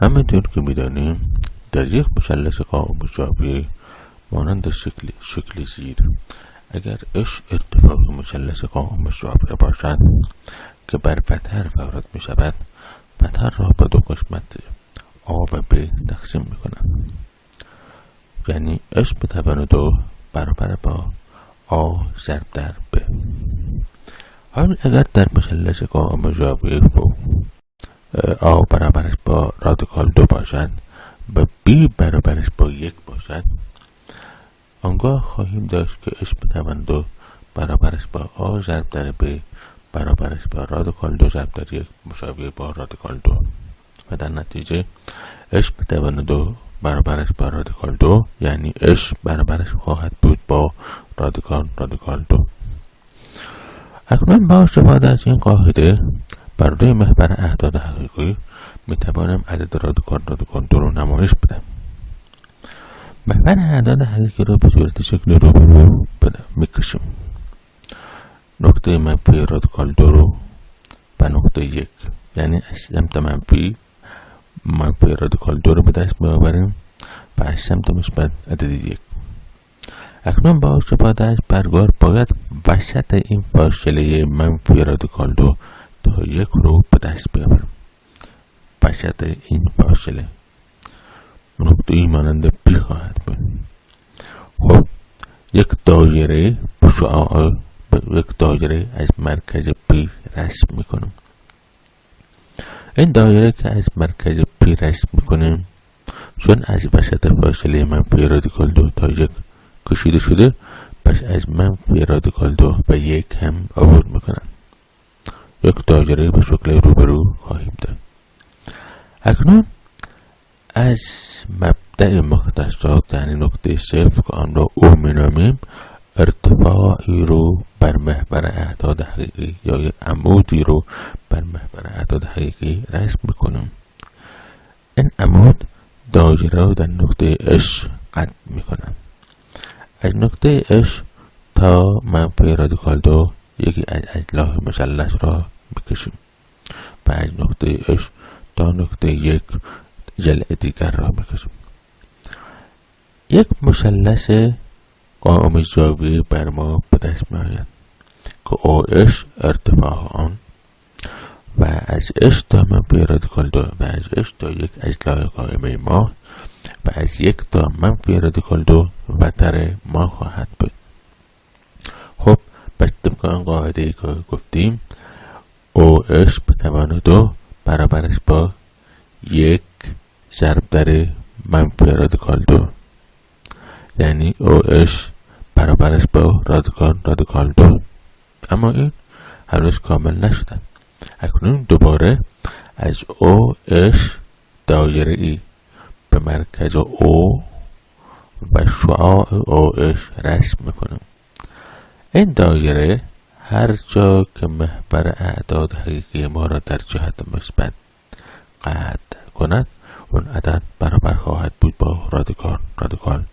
همینطور که میدانیم در یک مثلث قائم الزاویه مانند شکل زیر، اگر اش ارتفاع مثلث قائم الزاویه باشد که بر وتر وارد می شود، وتر را به دو قسمت آ و ب تقسیم می کنم. یعنی اش به توان 2 برابر با آ ضرب در ب. حالا اگر در مثلث قائم الزاویه آ برابرش با رادیکال 2 باشد و b برابرش با 1 باشد، آنگاه خواهیم داشت که اش به توان 2 برابرش با آ ضرب در ب برابرش با رادیکال 2 ضرب در 1 مساوی با رادیکال 2 و در نتیجه اش به توان 2 برابرش با رادیکال 2 یعنی اش برابرش خواهد بود با رادیکال 2. اکنون با استفاده از این قاعده بر روی محور اعداد حقیقی می توانم عدد رادیکال 2 رو نمایش بدم. محور اعداد حقیقی رو به صورت شکل روبرو میکشیم. نقطه منفی رادیکال 2 رو به نقطه 1، یعنی از سمت منفی رادیکال 2 رو به دست میآوریم و از سمت مثبت عدد 1. اکنون با استفاده از برگار باید وسط این فاصله منفی رادیکال 2 تا 1 رو به دست بیاوریم. وسط این فاصله نقطه ای مانند پی خواهد بود. خب یک دایره از مرکز پی رسم میکنیم. این دایره که از مرکز پی رسم میکنیم چون از وسط فاصله منفی رادیکال 2 تا 1 کشیده شده، پس از منفی رادیکال 2 به 1 هم عبور میکنم. یک دایره به شکل روبرو خواهیم داشت. اکنون از مبدأ مختصات یعنی نقطه صفر که آن را او مینامیم، ارتفاعی رو بر محور اعداد حقیقی یا یک عمودی رو بر محور اعداد حقیقی رسم میکنیم. این عمود دایره رو در نقطه اش قطع میکنم. از نقطه اش تا منفی رادیکال 2 یکی از اجزای مثلث را میکشیم و از نقطه اش تا نقطه 1 ضلع دیگر را میکشیم. یک مثلث قائم الزاویه بر ما به دست میآید که او اش ارتفاع آن و از اش تا منفی رادیکال 2 و از اش تا 1 اجزای قائمه ما و از 1 تا منفی رادیکال 2 وتر ما خواهد بود. خب پس طبق آن قاعده ای که گفتیم او اش به توان 2 برابرش با 1 ضرب در منفی رادیکال 2 یعنی او اش برابرش با رادیکال 2. اما این هنوز کامل نشده. اکنون دوباره از او اش دایره ای به مرکز او و شعاع او اش رسم میکنم. این دایره هر جا که محور اعداد حقیقی ما را در جهت مثبت قطع کند، اون عدد برابر خواهد بود با رادیکال